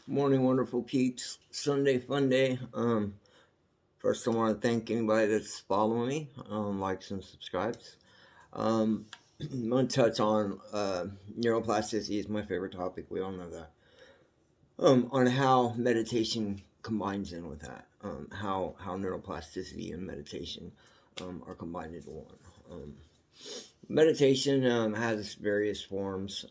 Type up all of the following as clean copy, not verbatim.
Morning, wonderful peeps. Sunday fun day. First, I want to thank anybody that's following me, likes and subscribes. I'm going to touch on neuroplasticity is my favorite topic. We all know that. On how meditation combines in with that. How neuroplasticity and meditation are combined into one. Meditation has various forms.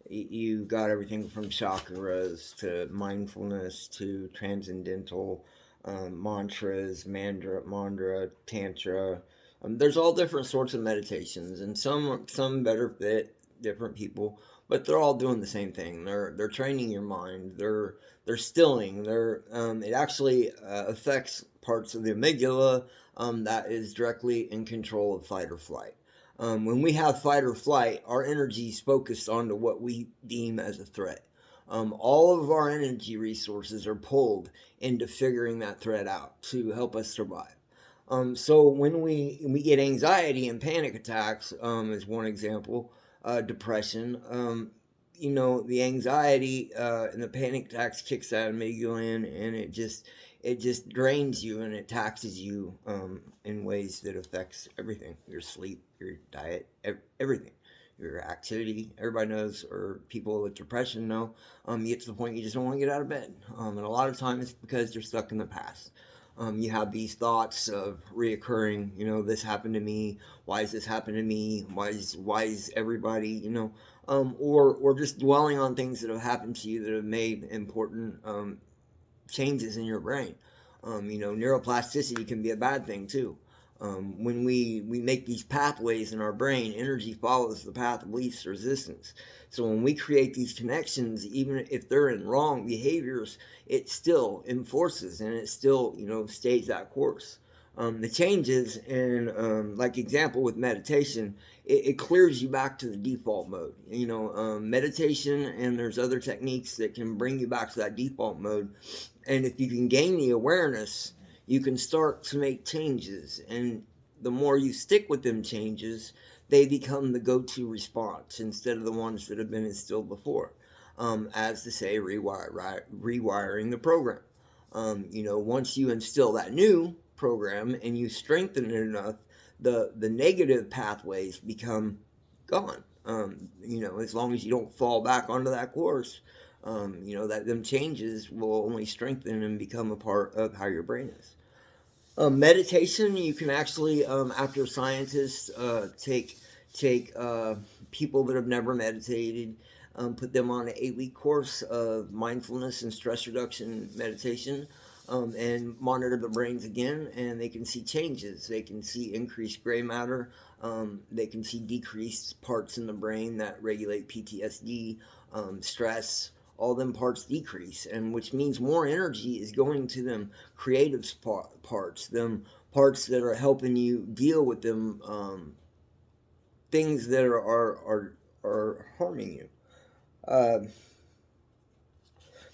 You got everything from chakras to mindfulness to transcendental mantras, mandra, tantra. There's all different sorts of meditations, and some better fit different people, but they're all doing the same thing. They're training your mind. They're stilling. It actually affects parts of the amygdala that is directly in control of fight or flight. When we have fight or flight, our energy is focused onto what we deem as a threat. All of our energy resources are pulled into figuring that threat out to help us survive. So when we get anxiety and panic attacks, as one example, depression, the anxiety and the panic attacks kicks that amygdala in, and it just drains you and it taxes you in ways that affects everything: your sleep, your diet, everything, your activity. Everybody knows, or people with depression know, you get to the point you just don't want to get out of bed, and a lot of times it's because you're stuck in the past. You have these thoughts of reoccurring, this happened to me. Why is this happening to me? Why is everybody, or just dwelling on things that have happened to you that have made important changes in your brain. Neuroplasticity can be a bad thing too. When we make these pathways in our brain, energy follows the path of least resistance. So when we create these connections, even if they're in wrong behaviors, it still enforces and it still, stays that course. The changes in, like example with meditation, it clears you back to the default mode. Meditation, and there's other techniques that can bring you back to that default mode. And if you can gain the awareness, you can start to make changes. And the more you stick with them changes, they become the go-to response instead of the ones that have been instilled before. As to say, rewiring the program. Once you instill that new program and you strengthen it enough, the negative pathways become gone. As long as you don't fall back onto that course, that them changes will only strengthen and become a part of how your brain is. Meditation, you can actually, after scientists take people that have never meditated, put them on an 8-week course of mindfulness and stress reduction meditation, and monitor the brains again, and they can see changes. They can see increased gray matter. They can see decreased parts in the brain that regulate PTSD, stress. All them parts decrease, and which means more energy is going to them creative parts, them parts that are helping you deal with them things that are harming you. Uh,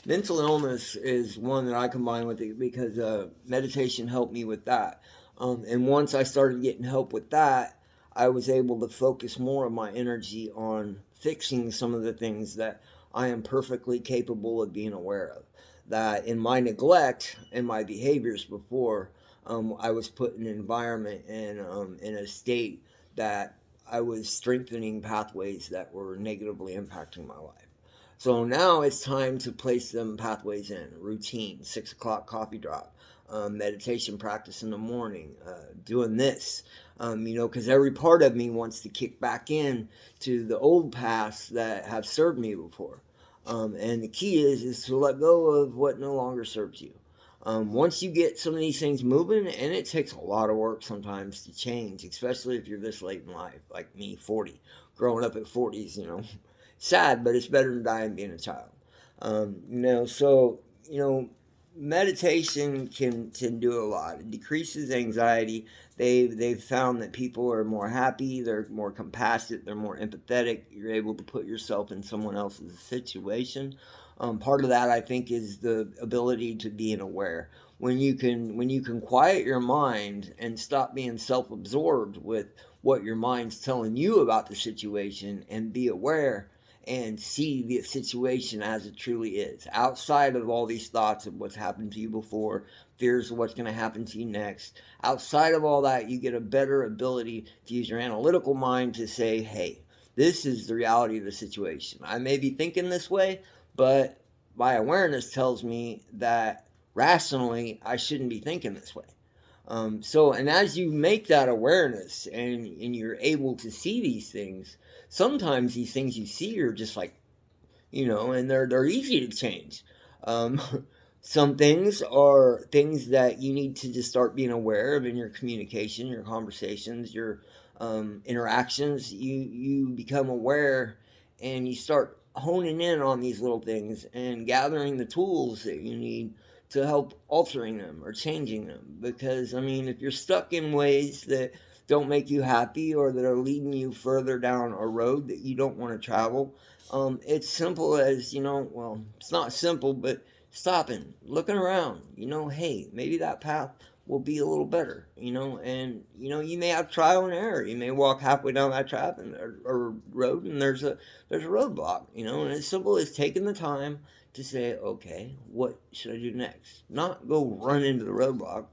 Mental illness is one that I combine with it because meditation helped me with that. And once I started getting help with that, I was able to focus more of my energy on fixing some of the things that I am perfectly capable of being aware of. That in my neglect and my behaviors before, I was put in an environment and in a state that I was strengthening pathways that were negatively impacting my life. So now it's time to place them pathways in routine, 6 o'clock coffee drop, meditation practice in the morning, doing this, because every part of me wants to kick back in to the old paths that have served me before. And the key is to let go of what no longer serves you. Once you get some of these things moving, and it takes a lot of work sometimes to change, especially if you're this late in life, like me, 40, growing up at 40s, sad, but it's better than dying being a child. So meditation can do a lot. It decreases anxiety. They've found that people are more happy. They're more compassionate. They're more empathetic. You're able to put yourself in someone else's situation. Part of that, I think, is the ability to be aware. When you can quiet your mind and stop being self-absorbed with what your mind's telling you about the situation and be aware, and see the situation as it truly is, outside of all these thoughts of what's happened to you before, fears of what's going to happen to you next. Outside of all that, you get a better ability to use your analytical mind to say, hey, this is the reality of the situation. I may be thinking this way, but my awareness tells me that rationally I shouldn't be thinking this way. And as you make that awareness and you're able to see these things, sometimes these things you see are just like, and they're easy to change. Um, some things are things that you need to just start being aware of in your communication, your conversations, your interactions. You become aware, and you start honing in on these little things and gathering the tools that you need to help altering them or changing them. Because I mean, if you're stuck in ways that don't make you happy or that are leading you further down a road that you don't want to travel, it's simple as, well, it's not simple, but stopping, looking around, hey, maybe that path will be a little better, and you may have trial and error. You may walk halfway down that track or road, and there's a roadblock, and as simple as taking the time to say, okay, what should I do next? Not go run into the roadblock,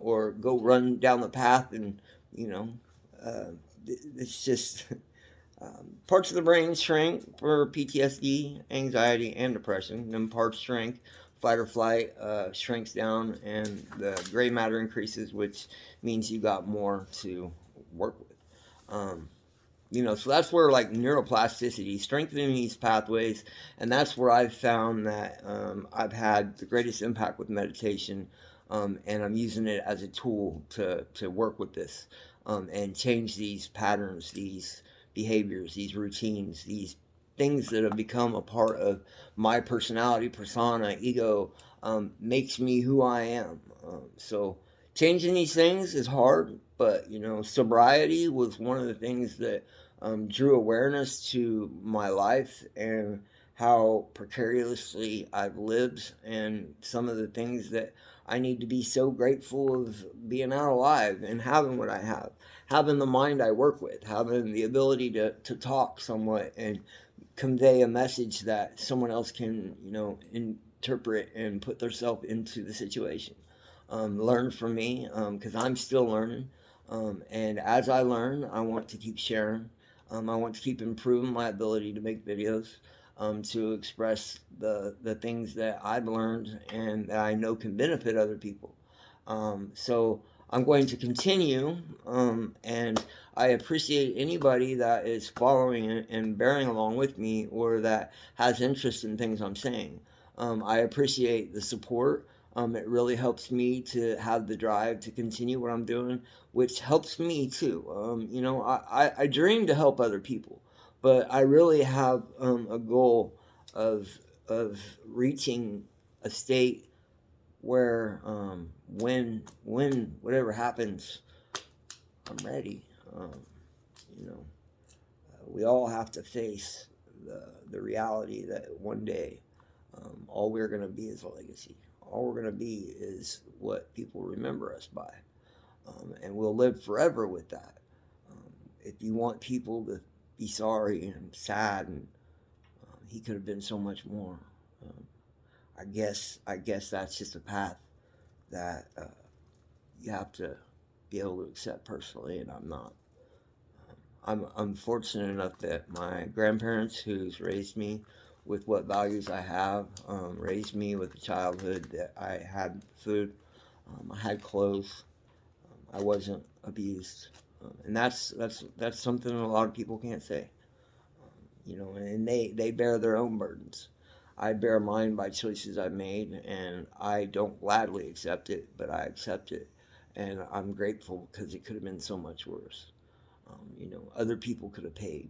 or go run down the path, and you know, uh, it's just parts of the brain shrink for PTSD, anxiety, and depression. Then parts shrink, fight or flight shrinks down, and the gray matter increases, which means you got more to work with. Um, so that's where like neuroplasticity, strengthening these pathways, and that's where I've found that I've had the greatest impact with meditation, and I'm using it as a tool to work with this, and change these patterns, these behaviors, these routines, these things that have become a part of my personality, persona, ego, makes me who I am. So changing these things is hard, but sobriety was one of the things that drew awareness to my life and how precariously I've lived, and some of the things that I need to be so grateful of being out alive and having what I have, having the mind I work with, having the ability to talk somewhat and convey a message that someone else can, interpret and put themselves into the situation. Learn from me, because I'm still learning. And as I learn, I want to keep sharing. I want to keep improving my ability to make videos, to express the things that I've learned and that I know can benefit other people. So I'm going to continue, and I appreciate anybody that is following and bearing along with me or that has interest in things I'm saying. I appreciate the support. It really helps me to have the drive to continue what I'm doing, which helps me too. I dream to help other people, but I really have a goal of reaching a state where, when whatever happens, I'm ready. You know, we all have to face the reality that one day, all we're going to be is a legacy. All we're going to be is what people remember us by, and we'll live forever with that. If you want people to be sorry and sad, and he could have been so much more. Um, I guess that's just a path that you have to be able to accept personally, and I'm not. I'm fortunate enough that my grandparents, who's raised me with what values I have, raised me with a childhood that I had food, I had clothes, I wasn't abused, and that's something a lot of people can't say. And they bear their own burdens. I bear mine by choices I've made, and I don't gladly accept it, but I accept it, and I'm grateful because it could have been so much worse. Other people could have paid,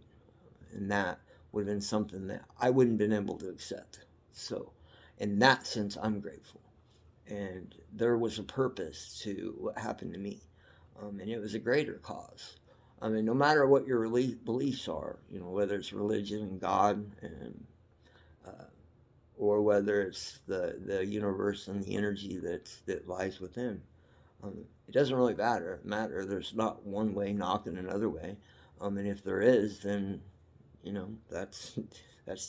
and that would have been something that I wouldn't have been able to accept. So, in that sense, I'm grateful. And there was a purpose to what happened to me, and it was a greater cause. I mean, no matter what your beliefs are, whether it's religion, God, and uh, or whether it's the universe and the energy that lies within, it doesn't really matter. There's not one way knocking another way, and if there is, then You know, that's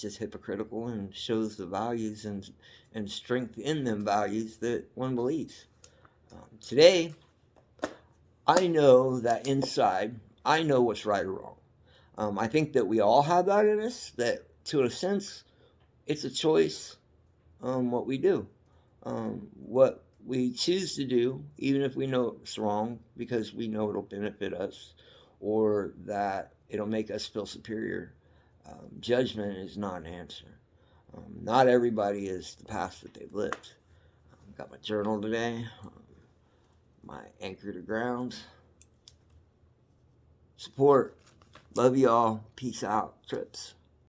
just hypocritical and shows the values and strength in them values that one believes. Today, I know that inside, I know what's right or wrong. I think that we all have that in us. That to a sense, it's a choice. What we do, what we choose to do, even if we know it's wrong, because we know it'll benefit us, or that it'll make us feel superior. Judgment is not an answer. Not everybody is the path that they've lived. Got my journal today, my anchor to ground. Support. Love y'all. Peace out. Trips.